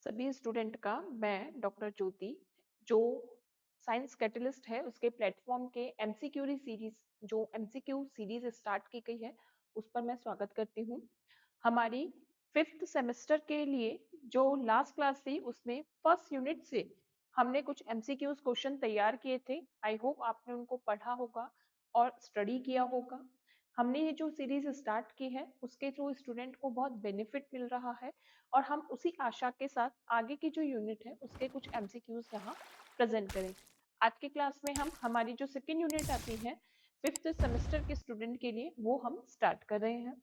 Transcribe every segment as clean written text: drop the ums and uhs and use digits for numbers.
सभी स्टूडेंट का मैं डॉक्टर ज्योति जो साइंस कैटलिस्ट है उसके प्लेटफॉर्म के एमसीक्यू सीरीज जो एमसीक्यू सीरीज स्टार्ट की गई है उस पर मैं स्वागत करती हूँ। हमारी 5th सेमेस्टर के लिए जो लास्ट क्लास थी उसमें फर्स्ट यूनिट से हमने कुछ एमसीक्यूज क्वेश्चन तैयार किए थे। आई होप आपने उनको पढ़ा होगा और स्टडी किया होगा। हमने ये जो सीरीज स्टार्ट की है उसके थ्रू स्टूडेंट को बहुत बेनिफिट मिल रहा है और हम उसी आशा के साथ आगे की जो यूनिट है उसके कुछ एमसीक्यूज यहाँ प्रेजेंट करें। आज की क्लास में हम हमारी जो सेकेंड यूनिट आती है 5th सेमेस्टर के स्टूडेंट के लिए वो हम स्टार्ट कर रहे हैं।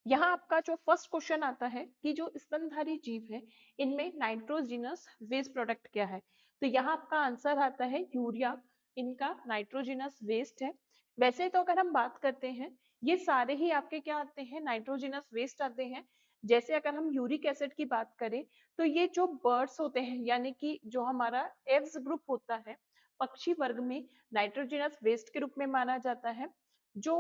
यहाँ आपका जो फर्स्ट क्वेश्चन आता है कि जो स्तनधारी जीव है इनमें नाइट्रोजिनस वेस्ट प्रोडक्ट क्या है। तो यहाँ आपका आंसर आता है यूरिया। इनका नाइट्रोजिनस वेस्ट है। वैसे तो अगर हम बात करते हैं ये सारे ही आपके क्या आते हैं, नाइट्रोजिनस वेस्ट आते हैं। जैसे अगर हम यूरिक एसिड की बात करें तो ये जो बर्ड्स होते हैं यानी कि जो हमारा एव्स ग्रुप होता है पक्षी वर्ग में नाइट्रोजिनस वेस्ट के रूप में माना जाता है। जो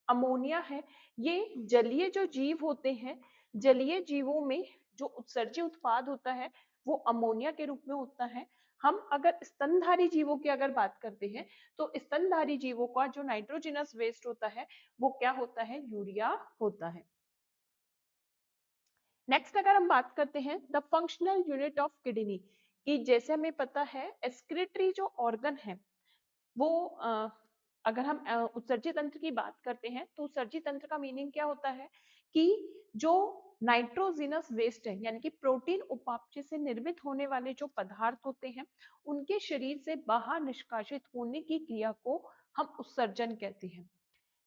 अमोनिया है ये जलीय जो जीव होते हैं, जलीय जीवों में जो उत्सर्जी उत्पाद होता है वो अमोनिया के रूप में होता है। हम अगर स्तनधारी जीवों की अगर बात करते हैं तो स्तनधारी जीवों का जो नाइट्रोजनस वेस्ट होता है वो क्या होता है, यूरिया होता है। नेक्स्ट अगर हम बात करते हैं the functional unit of kidney की, जैसे हमें पता है एक्सक्रीटरी जो ऑर्गन है वो अगर हम उत्सर्जित तंत्र की बात करते हैं तो उत्सर्जित तंत्र का मीनिंग क्या होता है कि जो नाइट्रोजिनस वेस्ट है यानी कि प्रोटीन उपापचय से निर्मित होने वाले जो पदार्थ होते हैं उनके शरीर से बाहर निष्कासित होने की क्रिया को हम उत्सर्जन कहते हैं।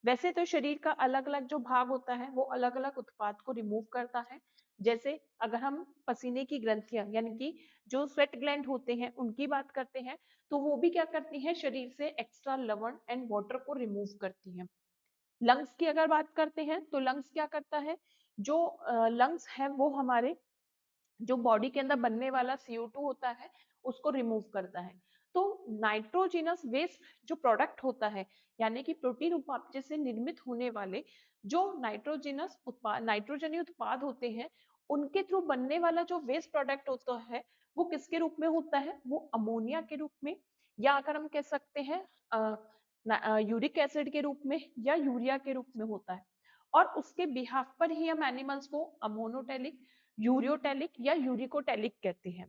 वैसे तो शरीर का अलग अलग जो भाग होता है वो अलग अलग उत्पाद को रिमूव करता है। जैसे अगर हम पसीने की ग्रंथियां यानी कि जो स्वेट ग्लैंड होते हैं उनकी बात करते हैं तो वो भी क्या करती हैं, शरीर से एक्स्ट्रा लवण एंड वाटर को रिमूव करती हैं। लंग्स की अगर बात करते हैं तो लंग्स क्या करता है, जो लंग्स है वो हमारे जो बॉडी के अंदर बनने वाला CO2 होता है उसको रिमूव करता है। तो नाइट्रोजिनस वेस्ट जो प्रोडक्ट होता है यानी कि प्रोटीन उपापचय से निर्मित होने वाले जो नाइट्रोजिनस उत्पाद नाइट्रोजनी उत्पाद होते हैं उनके थ्रू बनने वाला जो वेस्ट प्रोडक्ट होता है वो किसके रूप में होता है, वो अमोनिया के रूप में, या अगर हम कह सकते हैं यूरिक एसिड के रूप में या यूरिया के रूप में होता है। और उसके बिहाफ पर ही हम एनिमल्स को अमोनोटेलिक, यूरियोटेलिक या यूरिकोटेलिक कहते हैं।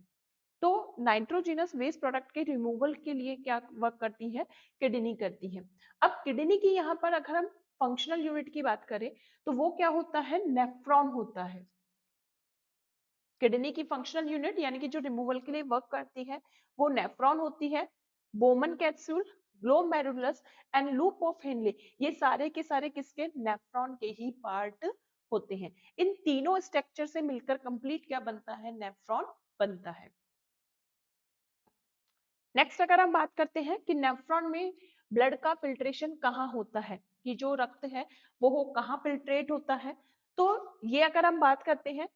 तो नाइट्रोजिनस वेस्ट प्रोडक्ट के रिमूवल के लिए क्या वर्क करती है, किडनी करती है। अब किडनी की यहाँ पर अगर हम फंक्शनल यूनिट की बात करें तो वो क्या होता है, नेफ्रॉन होता है। किडनी की फंक्शनल यूनिट यानी कि जो रिमूवल के लिए वर्क करती है वो नेफ्रॉन होती है। Bowman capsule, glomerulus and loop of Henle ये सारे के सारे किसके, नेफ्रॉन के ही पार्ट होते हैं। इन तीनों स्ट्रक्चर से मिलकर कंप्लीट क्या बनता है, नेफ्रॉन बनता है। नेक्स्ट अगर हम बात करते हैं कि नेफ्रॉन में ब्लड का फिल्ट्रेशन कहाँ होता है, कि जो रक्त है वो कहाँ फिल्ट्रेट होता है, तो ये अगर हम बात करते हैं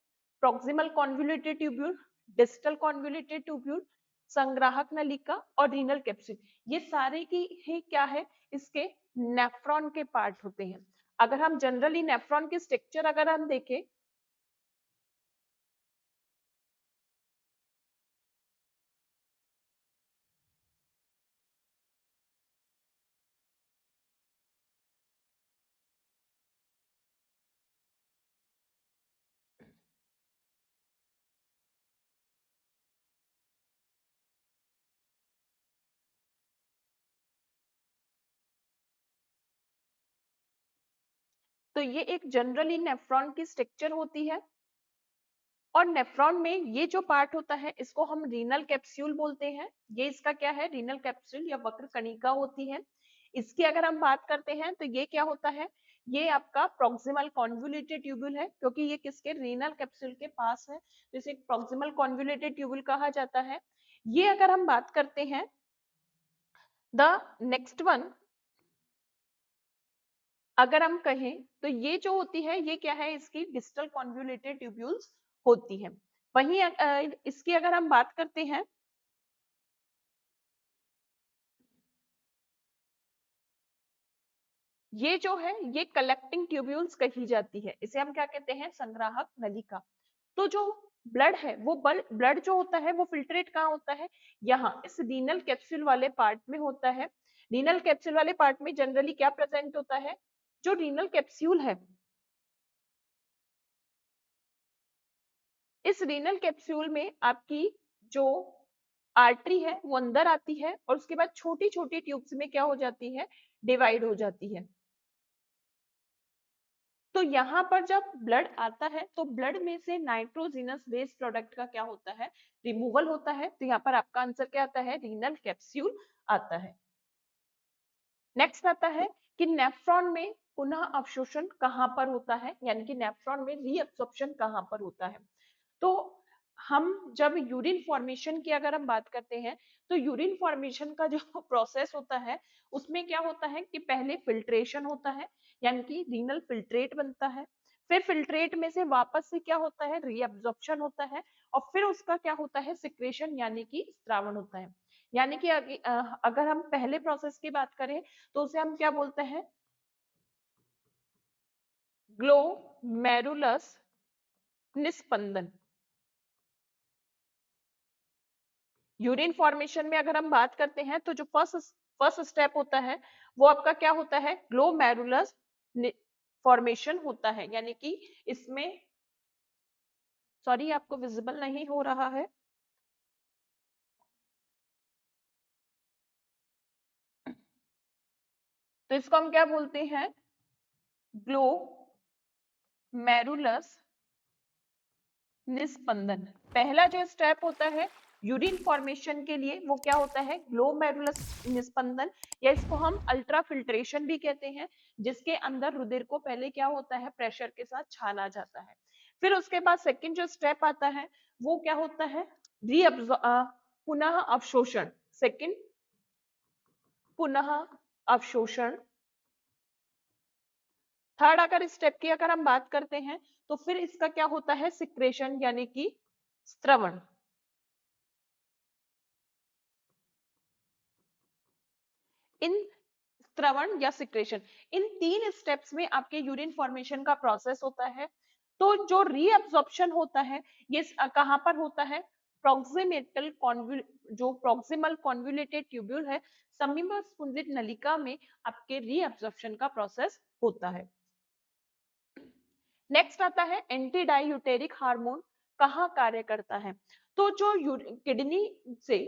proximal convoluted tubule, distal convoluted tubule, संग्राहक नलिका और रीनल कैप्सूल, ये सारे की ही क्या है, इसके नेफ्रॉन के पार्ट होते हैं। अगर हम जनरली नेफ्रॉन के स्ट्रक्चर अगर हम देखें तो ये एक जनरली नेफ्रॉन की स्ट्रक्चर होती है। और नेफ्रॉन में ये जो पार्ट होता है इसको हम रीनल कैप्सूल बोलते हैं। ये इसका क्या है, रीनल कैप्सूल या वक्र कणिका होती है। इसकी अगर हम बात करते हैं तो ये क्या होता है, ये आपका प्रॉक्सिमल कॉन्वोल्यूटेड ट्यूब्यूल है क्योंकि ये किसके, रीनल कैप्सूल के पास है, जिसे प्रॉक्सिमल कॉन्वोल्यूटेड ट्यूब्यूल कहा जाता है। ये अगर हम बात करते हैं द नेक्स्ट वन, अगर हम कहें तो ये जो होती है ये क्या है, इसकी डिस्टल कॉन्वोल्यूटेड ट्यूब्यूल्स होती है। वहीं इसकी अगर हम बात करते हैं, ये जो है ये कलेक्टिंग ट्यूब्यूल्स कही जाती है, इसे हम क्या कहते हैं, संग्राहक नलिका। तो जो ब्लड है वो ब्लड जो होता है वो फिल्ट्रेट कहाँ होता है, यहाँ इस रीनल कैप्सूल वाले पार्ट में होता है। रीनल कैप्सूल वाले पार्ट में जनरली क्या प्रेजेंट होता है, जो रीनल कैप्सूल है, इस रीनल कैप्सूल में आपकी जो आर्टरी है वो अंदर आती है और उसके बाद छोटी छोटी ट्यूब्स में क्या हो जाती है, डिवाइड हो जाती है। तो यहाँ पर जब ब्लड आता है तो ब्लड में से नाइट्रोजिनस वेस्ट प्रोडक्ट का क्या होता है, रिमूवल होता है। तो यहाँ पर आपका आंसर क्या आता है, रीनल कैप्सूल आता है। नेक्स्ट आता है कि नेफ्रॉन में पुनः अवशोषण कहाँ पर होता है, यानी कि नेफ्रॉन में रीअब्सॉर्प्शन कहाँ पर होता है। तो हम जब यूरिन फॉर्मेशन की अगर हम बात करते हैं तो यूरिन फॉर्मेशन का जो प्रोसेस होता है उसमें क्या होता है कि पहले फिल्ट्रेशन होता है, यानी कि रीनल फिल्ट्रेट बनता है, फिर फिल्ट्रेट में से वापस से क्या होता है, रीअब्सॉर्प्शन होता है, और फिर उसका क्या होता है, सिक्रेशन यानी कि स्त्रावण होता है। यानी कि अगर हम पहले प्रोसेस की बात करें तो उसे हम क्या बोलते हैं, ग्लोमेरुलस निस्पंदन। यूरिन फॉर्मेशन में अगर हम बात करते हैं तो जो फर्स्ट फर्स्ट स्टेप होता है वो आपका क्या होता है, ग्लोमेरुलस फॉर्मेशन होता है, यानी कि इसमें, सॉरी आपको विजिबल नहीं हो रहा है, तो इसको हम क्या बोलते हैं, ग्लोमेरुलस निस्पंदन। पहला जो स्टेप होता है यूरिन फॉर्मेशन के लिए वो क्या होता है, ग्लोमेरुलस निस्पंदन, या इसको हम अल्ट्रा फिल्ट्रेशन भी कहते हैं, जिसके अंदर रुधिर को पहले क्या होता है, प्रेशर के साथ छाना जाता है। फिर उसके बाद सेकंड जो स्टेप आता है वो क्या होता है, पुनः अवशोषण। सेकंड, पुनः अवशोषण। थर्ड अगर स्टेप की अगर हम बात करते हैं तो फिर इसका क्या होता है, सिक्रेशन यानी कि स्त्रवण। इन स्त्रवण या सिक्रेशन, इन तीन स्टेप्स में आपके यूरिन फॉर्मेशन का प्रोसेस होता है। तो जो रीअब्सॉर्प्शन होता है ये कहां पर होता है, प्रोक्सिमेटल कॉन्व्यू, जो प्रोक्सिमल कॉन्वुलेटेड ट्यूब्यूल है, समीप स्फुंजित नलिका में आपके रीअब्सॉर्प्शन का प्रोसेस होता है। नेक्स्ट आता है एंटी डायूटेरिक हार्मोन कहाँ कार्य करता है। तो जो किडनी से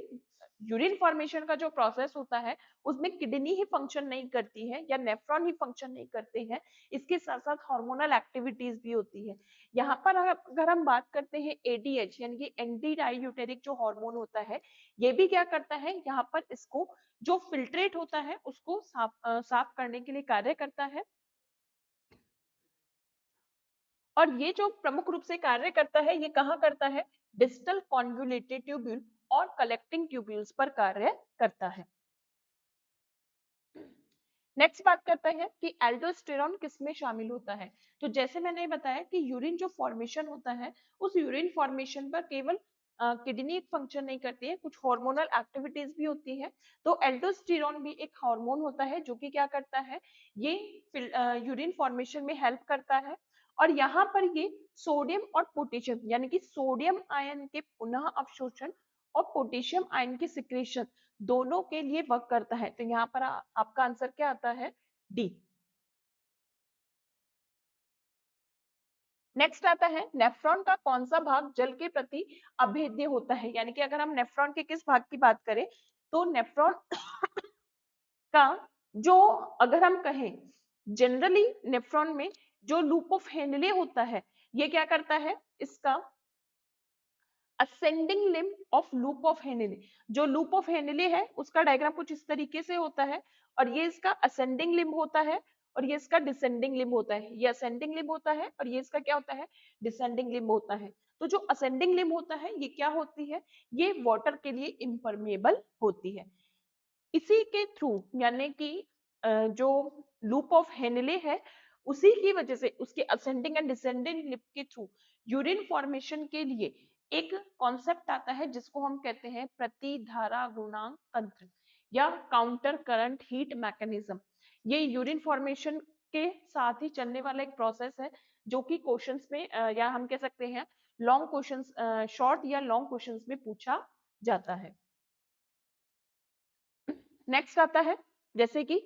यूरिन फॉर्मेशन का जो प्रोसेस होता है उसमें किडनी ही फंक्शन नहीं करती है या नेफ्रॉन ही फंक्शन नहीं करते हैं, इसके साथ साथ हार्मोनल एक्टिविटीज भी होती है। यहाँ पर अगर हम बात करते हैं एडीएच यानी कि एंटी डायूटेरिक जो हार्मोन होता है, ये भी क्या करता है, यहाँ पर इसको जो फिल्ट्रेट होता है उसको साफ करने के लिए कार्य करता है। और ये जो प्रमुख रूप से कार्य करता है ये कहाँ करता है, डिस्टल कॉन्वुलेटेड ट्यूब्यूल और कलेक्टिंग ट्यूब्यूल्स पर कार्य करता है। नेक्स्ट बात करते हैं कि एल्डोस्टेरॉन किसमें शामिल होता है। तो जैसे मैंने बताया कि यूरिन जो फॉर्मेशन होता है उस यूरिन फॉर्मेशन पर केवल किडनी फंक्शन नहीं करती है, कुछ हार्मोनल एक्टिविटीज भी होती है। तो एल्डोस्टेरॉन भी एक हार्मोन होता है जो कि क्या करता है, ये यूरिन फॉर्मेशन में हेल्प करता है। और यहाँ पर ये सोडियम और पोटेशियम यानी कि सोडियम आयन के पुनः अवशोषण और पोटेशियम आयन की सिक्रेशन दोनों के लिए वर्क करता है। तो यहाँ पर आपका आंसर क्या आता है, डी। नेक्स्ट आता है नेफ्रॉन का कौन सा भाग जल के प्रति अभेद्य होता है, यानी कि अगर हम नेफ्रॉन के किस भाग की बात करें तो नेफ्रॉन का जो, अगर हम कहें जनरली नेफ्रॉन में जो लूप ऑफ हेनले होता है ये क्या करता है, इसका ascending limb of loop of Henle, जो लूप ऑफ हेनले है उसका डायग्राम कुछ इस तरीके से होता है, और ये इसका असेंडिंग लिम्ब होता है और ये इसका डिसेंडिंग लिम्ब होता है। ये असेंडिंग लिम्ब होता है और ये इसका क्या होता है, डिसेंडिंग लिम्ब होता है। तो जो असेंडिंग लिम्ब होता है ये क्या होती है, ये वाटर के लिए इम्परमेबल होती है। इसी के थ्रू यानी कि जो लूप ऑफ हेनले है उसी की वजह से उसके असेंडिंग एंड डिसेंडिंग लिप के थ्रू यूरिन फॉर्मेशन के लिए एक कॉन्सेप्ट आता है जिसको हम कहते हैं प्रतिधारा गुणांक तंत्र या काउंटर करंट हीट मैकेनिज्म। ये यूरिन फॉर्मेशन के साथ ही चलने वाला एक प्रोसेस है जो कि क्वेश्चंस में या हम कह सकते हैं लॉन्ग क्वेश्चंस, शॉर्ट या लॉन्ग क्वेश्चंस में पूछा जाता है। नेक्स्ट आता है जैसे कि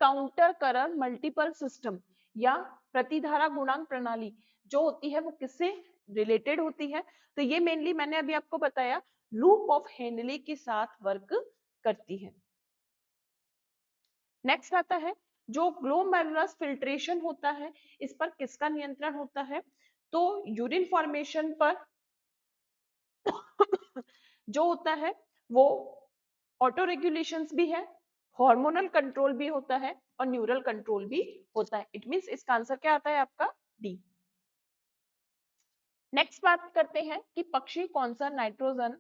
काउंटर करंट मल्टीपल सिस्टम या प्रतिधारा गुणांक प्रणाली जो होती है वो किससे रिलेटेड होती है? तो ये मेनली मैंने अभी आपको बताया लूप ऑफ हेनले के साथ वर्क करती है। नेक्स्ट आता है जो ग्लोमेरुलस फिल्ट्रेशन होता है, इस पर किसका नियंत्रण होता है? तो यूरिन फॉर्मेशन पर जो होता है वो ऑटो रेगुलेशंस भी है, हार्मोनल कंट्रोल भी होता है और न्यूरल कंट्रोल भी होता है। इट मींस इसका आंसर क्या आता है आपका डी। नेक्स्ट बात करते हैं कि पक्षी कौन सा नाइट्रोजन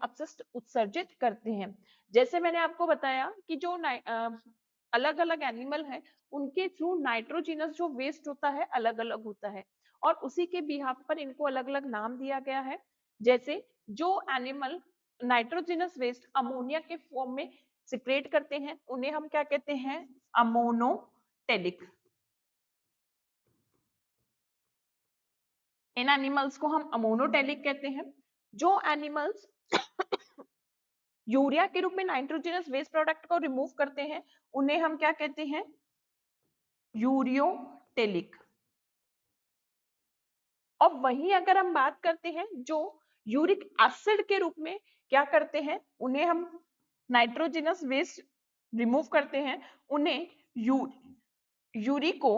अपशिष्ट उत्सर्जित करते हैं। जैसे मैंने आपको बताया कि जो अलग अलग एनिमल है उनके थ्रू नाइट्रोजिनस जो वेस्ट होता है अलग अलग होता है और उसी के बिहाफ पर इनको अलग अलग नाम दिया गया है। जैसे जो एनिमल नाइट्रोजिनस वेस्ट अमोनिया के फॉर्म में सिक्रेट करते हैं उन्हें हम क्या कहते हैं? अमोनोटेलिक। इन एनिमल्स को हम अमोनोटेलिक कहते हैं। जो एनिमल्स यूरिया के रूप में नाइट्रोजनस वेस्ट प्रोडक्ट को रिमूव करते हैं उन्हें हम क्या कहते हैं? यूरियोटेलिक। और वहीं अगर हम बात करते हैं जो यूरिक एसिड के रूप में क्या करते हैं उन्हें हम नाइट्रोजनस वेस्ट रिमूव करते हैं उन्हें यूरिको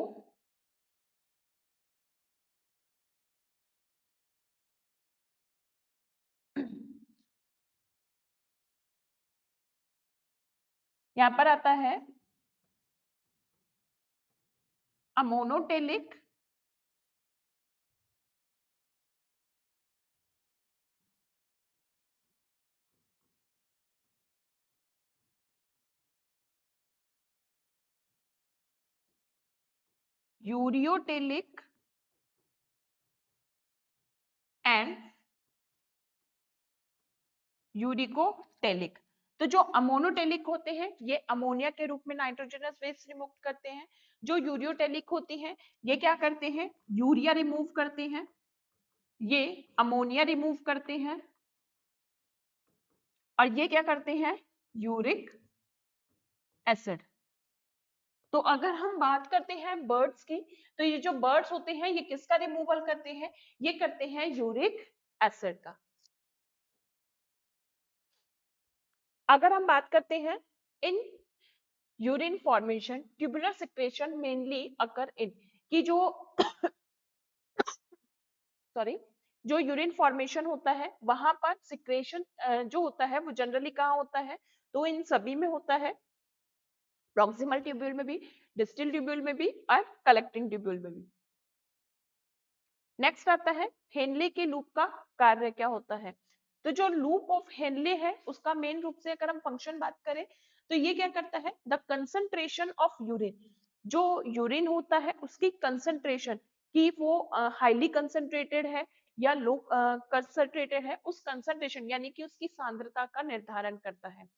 यहां पर आता है अमोनोटेलिक यूरियोटेलिक एंड यूरिकोटेलिक। तो जो अमोनोटेलिक होते हैं ये अमोनिया के रूप में नाइट्रोजनस वेस्ट रिमूव करते हैं। जो यूरियोटेलिक होती हैं ये क्या करते हैं? यूरिया रिमूव करते हैं, ये अमोनिया रिमूव करते हैं और ये क्या करते हैं? Uric acid. तो अगर हम बात करते हैं बर्ड्स की तो ये जो बर्ड्स होते हैं ये किसका रिमूवल करते हैं? ये करते हैं यूरिक एसिड का। अगर हम बात करते हैं in urine formation tubular secretion mainly occur in की जो सॉरी जो यूरिन फॉर्मेशन होता है वहां पर सिक्रेशन जो होता है वो जनरली कहाँ होता है? तो इन सभी में होता है, प्रॉक्सिमल ट्यूब्यूल में भी, डिस्टल ट्यूब्यूल में भी और कलेक्टिंग ट्यूब्यूल में भी। नेक्स्ट आता है हेनले के लूप का कार्य क्या होता है? तो जो लूप ऑफ हेनले है उसका मेन रूप से अगर हम फंक्शन बात करें तो ये क्या करता है? द कंसंट्रेशन ऑफ यूरिन, जो यूरिन होता है उसकी कंसंट्रेशन कि वो हाईली कंसंट्रेटेड है या लो कंसंट्रेटेड है, उस कंसंट्रेशन यानी कि उसकी सांद्रता का निर्धारण करता है।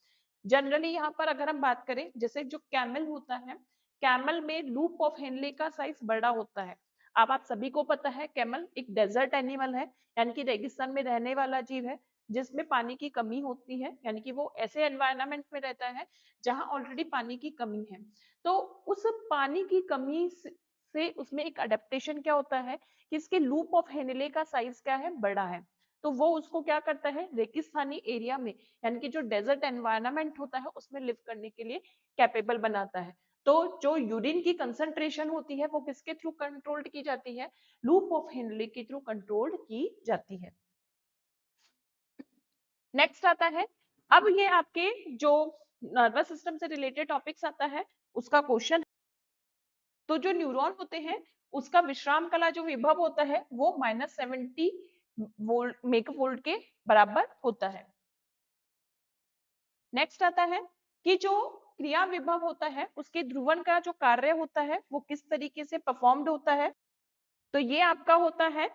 जनरली यहाँ पर अगर हम बात करें जैसे जो कैमल होता है, कैमल में लूप ऑफ हेनले का साइज बड़ा होता है। अब आप सभी को पता है कैमल एक डेजर्ट एनिमल है यानी कि रेगिस्तान में रहने वाला जीव है जिसमें पानी की कमी होती है, यानी कि वो ऐसे एनवायरनमेंट में रहता है जहां ऑलरेडी पानी की कमी है। तो उस पानी की कमी से उसमें एक अडेप्टेशन क्या होता है कि इसके लूप ऑफ हेनले का साइज क्या है? बड़ा है। तो वो उसको क्या करता है? रेगिस्तानी एरिया में यानी कि जो डेजर्ट एनवायरनमेंट होता है उसमें लिव करने के लिए कैपेबल बनाता है। तो जो यूरिन की कंसंट्रेशन होती है वो किसके थ्रू कंट्रोल्ड की जाती है? लूप ऑफ हेनले के थ्रू कंट्रोल्ड की जाती है। नेक्स्ट आता है, अब ये आपके जो नर्वस सिस्टम से रिलेटेड टॉपिक्स आता है उसका क्वेश्चन। तो जो न्यूरॉन होते हैं उसका विश्राम कला जो विभव होता है वो -70 वोल्ट मेगा वोल्ट के बराबर होता है। नेक्स्ट आता है कि जो क्रिया विभव होता है उसके ध्रुवण का जो कार्य होता है वो किस तरीके से परफॉर्म्ड होता है? तो ये आपका होता है,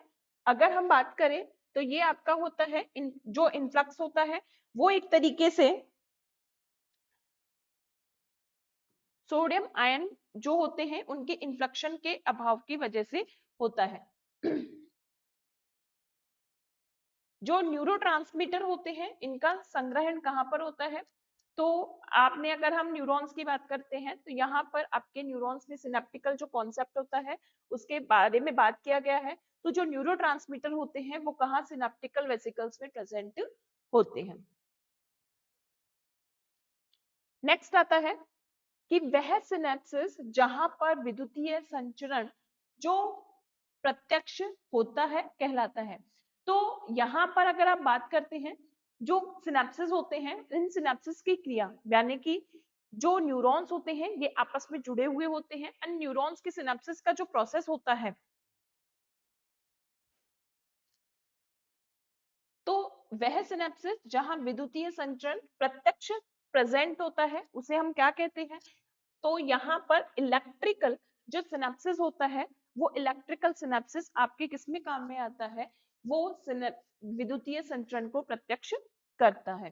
अगर हम बात करें तो ये आपका होता है जो इनफ्लक्स होता है वो एक तरीके से सोडियम आयन जो होते हैं उनके इन्फ्लक्शन के अभाव की वजह से होता है। जो न्यूरोट्रांसमीटर होते हैं इनका संग्रहण कहाँ पर होता है? तो आपने, अगर हम न्यूरॉन्स की बात करते हैं तो यहाँ पर आपके न्यूरॉन्स में सिनेप्टिकल जो कॉन्सेप्ट होता है उसके बारे में बात किया गया है। तो जो न्यूरोट्रांसमीटर होते हैं वो कहाँ सिनेप्टिकल वेसिकल्स में प्रेजेंट होते हैं। नेक्स्ट आता है कि वह सिनेप्सिस जहां पर विद्युतीय संचरण जो प्रत्यक्ष होता है कहलाता है। तो यहाँ पर अगर आप बात करते हैं, जो सिनेप्सिस होते हैं इन सिनेप्सिस की क्रिया, यानी कि जो न्यूरॉन्स होते हैं ये आपस में जुड़े हुए होते हैं एंड न्यूरॉन्स की सिनेप्सिस का जो प्रोसेस होता है, तो वह सिनेप्सिस जहां विद्युतीय संचरण प्रत्यक्ष प्रेजेंट होता है उसे हम क्या कहते हैं? तो यहाँ पर इलेक्ट्रिकल जो सिनेप्सिस होता है वो इलेक्ट्रिकल सिनेप्सिस आपके किस में काम में आता है? वो विद्युतीय संचरण को प्रत्यक्ष करता है।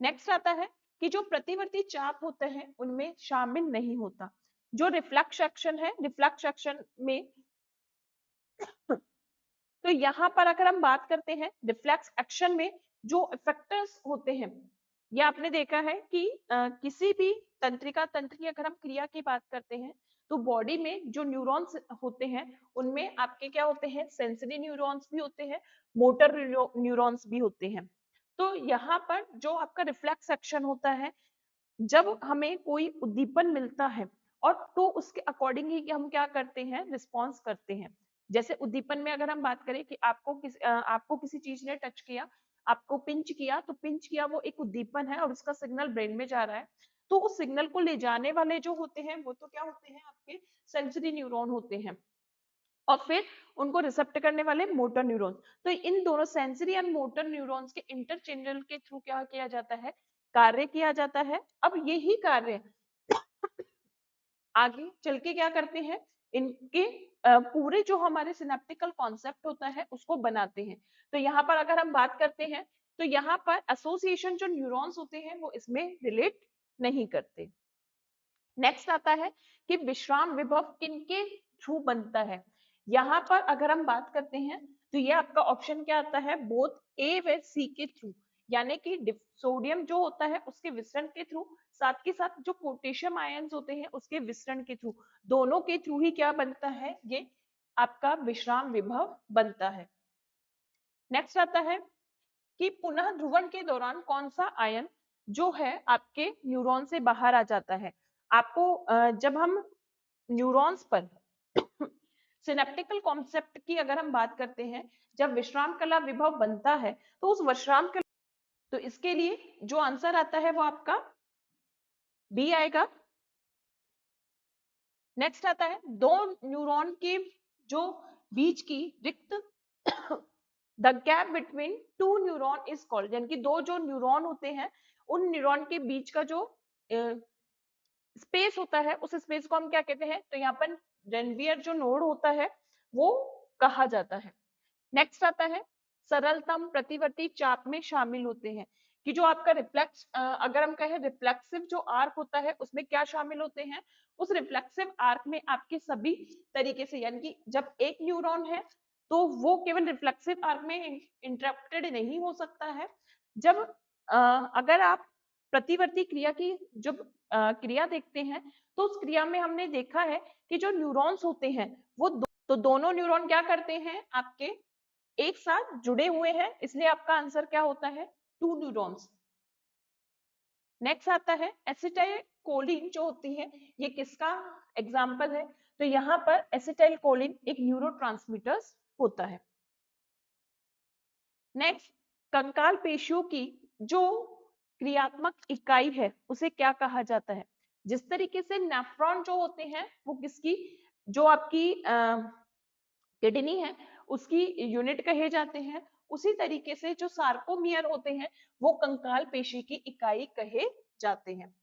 नेक्स्ट आता है कि जो प्रतिवर्ती चाप होते हैं उनमें शामिल नहीं होता। जो रिफ्लेक्स एक्शन है, रिफ्लेक्स एक्शन में तो यहाँ पर अगर हम बात करते हैं रिफ्लेक्स एक्शन में जो इफेक्टर्स होते हैं, ये आपने देखा है कि किसी भी तंत्रिका तंत्र की अगर हम क्रिया की बात करते हैं तो बॉडी में जो न्यूरॉन्स होते हैं उनमें आपके क्या होते हैं? सेंसरी न्यूरॉन्स भी होते हैं, मोटर न्यूरॉन्स भी होते हैं। तो यहाँ पर जो आपका रिफ्लेक्स एक्शन होता है, जब हमें कोई उद्दीपन मिलता है और तो उसके अकॉर्डिंग ही हम क्या करते हैं? रिस्पॉन्स करते हैं। जैसे उद्दीपन में अगर हम बात करें कि आपको किसी चीज ने टच किया, आपको पिंच किया, तो पिंच किया वो एक उद्दीपन है और उसका सिग्नल ब्रेन में जा रहा है। तो उस सिग्नल को ले जाने वाले जो होते हैं वो तो क्या होते हैं? आपके सेंसरी न्यूरॉन होते हैं और फिर उनको रिसेप्ट करने वाले मोटर न्यूरॉन्स। तो इन दोनों सेंसरी एंड मोटर न्यूरॉन्स के इंटरचेंजल के थ्रू क्या किया जाता है? कार्य किया जाता है। अब यही कार्य आगे चल के क्या करते हैं? इनके पूरे जो हमारे सिनेप्टिकल कॉन्सेप्ट होता है उसको बनाते हैं। तो यहाँ पर अगर हम बात करते हैं तो यहाँ पर एसोसिएशन जो न्यूरॉन्स होते हैं वो इसमें रिलेट नहीं करते। नेक्स्ट आता है कि विश्राम विभव किनके थ्रू बनता है? यहाँ पर अगर हम बात करते हैं तो ये आपका ऑप्शन क्या आता है? बोथ ए व सी के थ्रू, यानी कि सोडियम जो होता है उसके विसरण के थ्रू, साथ के साथ जो पोटेशियम आयंस होते हैं उसके विसरण के थ्रू, दोनों के थ्रू ही क्या बनता है? ये आपका विश्राम विभव बनता है। नेक्स्ट आता है कि पुनः ध्रुवण के दौरान कौन सा आयन जो है आपके न्यूरॉन से बाहर आ जाता है? आपको जब हम न्यूरॉन्स पर सिनेप्टिकल कॉन्सेप्ट की अगर हम बात करते हैं, जब विश्राम कला विभव बनता है तो उस विश्राम कला, तो इसके लिए जो आंसर आता है वो आपका बी आएगा। नेक्स्ट आता है दो न्यूरॉन के जो बीच की रिक्त the gap between two neuron is called, यानी कि दो जो न्यूरॉन होते हैं उन न्यूरॉन के बीच का जो स्पेस होता है उस स्पेस को हम क्या कहते हैं? तो यहाँ पर रेनवियर जो नोड होता है वो कहा जाता है। नेक्स्ट आता है सरलतम प्रतिवर्ती चाप में शामिल होते हैं कि जो आपका रिफ्लेक्स, अगर हम कहें रिफ्लेक्सिव जो आर्क होता है उसमें क्या शामिल होते हैं? उस रिफ्लेक्सिव आर्क में आपके सभी तरीके से, यानी कि जब एक न्यूरॉन है तो वो केवल रिफ्लेक्सिव आर्क में इंटरप्टेड नहीं हो सकता है। जब अगर आप प्रतिवर्ती क्रिया की जब क्रिया देखते हैं तो उस क्रिया में हमने देखा है कि जो न्यूरॉन्स होते हैं वो तो दोनों न्यूरॉन क्या करते हैं? आपके एक साथ जुड़े हुए हैं, इसलिए आपका आंसर क्या होता है? To neurons. नेक्स्ट आता है एसिटाइल कोलिन जो होती है, ये किसका एग्जाम्पल है? तो यहाँ पर एसिटाइल कोलिन एक न्यूरोट्रांसमीटर होता है। नेक्स्ट कंकाल पेशियों की जो क्रियात्मक इकाई है उसे क्या कहा जाता है? जिस तरीके से नेफ्रॉन जो होते हैं वो किसकी, जो आपकी किडनी है उसकी यूनिट कहे जाते हैं, उसी तरीके से जो सार्कोमियर होते हैं वो कंकाल पेशी की इकाई कहे जाते हैं।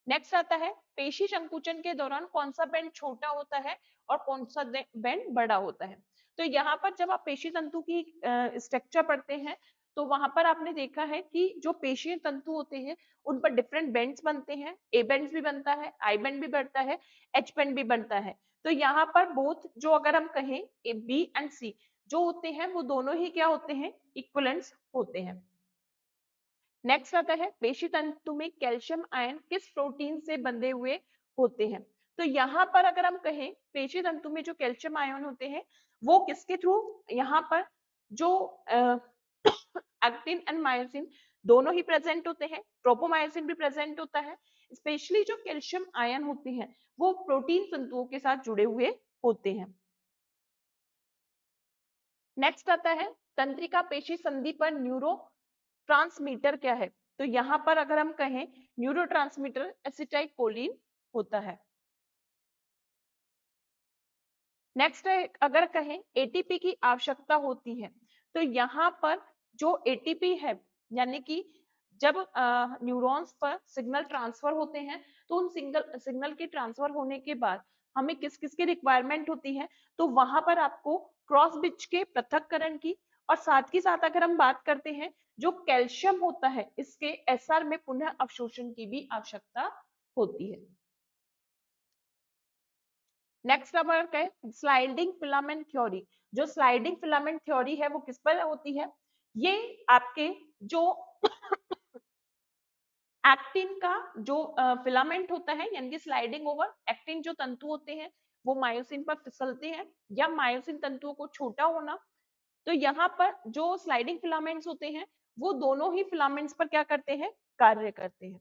नेक्स्ट आता है पेशी संकुचन के दौरान कौन सा बैंड छोटा होता है और कौन सा बैंड बड़ा होता है? तो यहाँ पर जब आप पेशी तंतु की स्ट्रक्चर पढ़ते हैं तो वहां पर आपने देखा है कि जो पेशीय तंतु होते हैं उन पर डिफरेंट बेंड्स बनते हैं, ए बेंड्स भी बनता है, आई बेंड भी बनता है, एच बेंड भी बनता है। तो यहाँ पर बोथ जो अगर हम कहें ए बी एंड सी जो होते हैं वो दोनों ही क्या होते हैं, इक्विवेलेंट्स होते हैं। नेक्स्ट आता है पेशी तंतु में कैल्शियम आयन किस प्रोटीन से बंधे हुए होते हैं। तो यहाँ पर अगर हम कहें पेशी तंतु में जो कैल्शियम आयन होते हैं वो किसके थ्रू, यहाँ पर जो एक्टिन एंड मायोसिन दोनों ही प्रेजेंट होते हैं, ट्रोपोमायोसिन भी प्रेजेंट होता है। स्पेशली जो कैल्शियम आयन होते हैं वो प्रोटीन तंतुओं के साथ जुड़े हुए होते हैं। नेक्स्ट आता है तंत्रिका पेशी संधि पर न्यूरो ट्रांसमीटर क्या है। तो यहाँ पर अगर हम कहें न्यूरो ट्रांसमीटर एसिटाइलकोलिन होता है। नेक्स्ट है अगर कहें एटीपी की आवश्यकता होती है, तो यहाँ पर जो एटीपी है यानी कि जब न्यूरॉन्स पर सिग्नल ट्रांसफर होते हैं तो उन सिग्नल के ट्रांसफर होने के बाद हमें किस किस की रिक्वायरमेंट होती है, तो वहां पर आपको क्रॉस ब्रिज के पृथक्करण की और साथ ही साथ अगर हम बात करते हैं जो कैल्शियम होता है इसके एसआर में पुनः अवशोषण की भी आवश्यकता होती है। नेक्स्ट अब है स्लाइडिंग फिलामेंट थ्योरी। जो स्लाइडिंग फिलामेंट थ्योरी है वो किस पर होती है, ये आपके जो एक्टिन का जो फिलामेंट होता है यानी कि स्लाइडिंग ओवर एक्टिन जो तंतु होते हैं वो मायोसिन पर फिसलते हैं या मायोसिन तंतुओं को छोटा होना। तो यहाँ पर जो स्लाइडिंग फिलामेंट्स होते हैं वो दोनों ही फिलामेंट्स पर क्या करते हैं, कार्य करते हैं।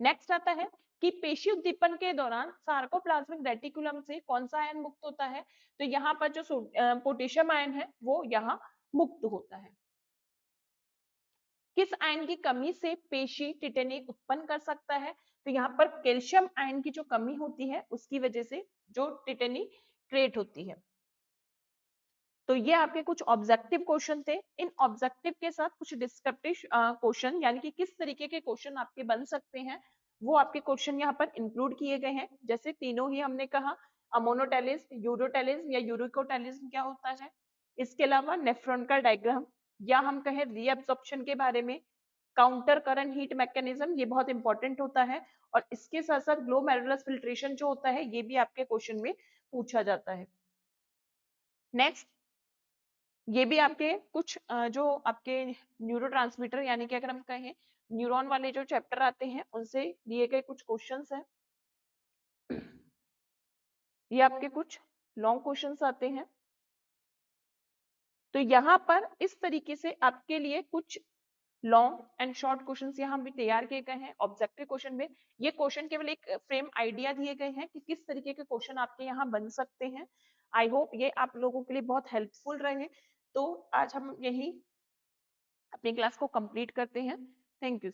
नेक्स्ट आता है कि पेशी उद्दीपन के दौरान सार्कोप्लाज्मिक रेटिकुलम से कौन सा आयन मुक्त होता है। तो यहाँ पर जो पोटेशियम आयन है वो यहाँ मुक्त होता है। किस आयन की कमी से पेशी टिटेनी उत्पन्न कर सकता है। तो यहाँ पर कैल्शियम आयन की जो कमी होती है उसकी वजह से जो टिटेनी क्रिएट होती है। तो ये आपके कुछ ऑब्जेक्टिव क्वेश्चन थे। इन ऑब्जेक्टिव के साथ कुछ डिस्क्रिप्टिव क्वेश्चन यानी कि किस तरीके के क्वेश्चन आपके बन सकते हैं वो आपके क्वेश्चन यहाँ पर इंक्लूड किए गए हैं। जैसे तीनों ही हमने कहा अमोनोटेलिस, यूरोटेलिस या यूरिकोटेलिस क्या होता है, इसके अलावा नेफ्रॉन का डायग्राम या हम कहें रीअब्सॉर्प्शन के बारे में, काउंटर करंट हीट मैकेनिज्म ये बहुत इंपॉर्टेंट होता है, और इसके साथ साथ ग्लोमेरुलस फिल्ट्रेशन जो होता है ये भी आपके क्वेश्चन में पूछा जाता है। नेक्स्ट ये भी आपके कुछ जो आपके न्यूरोट्रांसमीटर यानी कि अगर हम कहें न्यूरॉन वाले जो चैप्टर आते हैं उनसे दिए गए कुछ क्वेश्चंस हैं। ये आपके कुछ लॉन्ग क्वेश्चंस आते हैं। तो यहाँ पर इस तरीके से आपके लिए कुछ लॉन्ग एंड शॉर्ट क्वेश्चंस यहाँ भी तैयार किए गए हैं ऑब्जेक्टिव क्वेश्चन में। ये क्वेश्चन केवल एक फ्रेम आइडिया दिए गए हैं कि किस तरीके के क्वेश्चन आपके यहाँ बन सकते हैं। आई होप ये आप लोगों के लिए बहुत हेल्पफुल रहे। तो आज हम यही अपनी क्लास को कंप्लीट करते हैं। Thank you.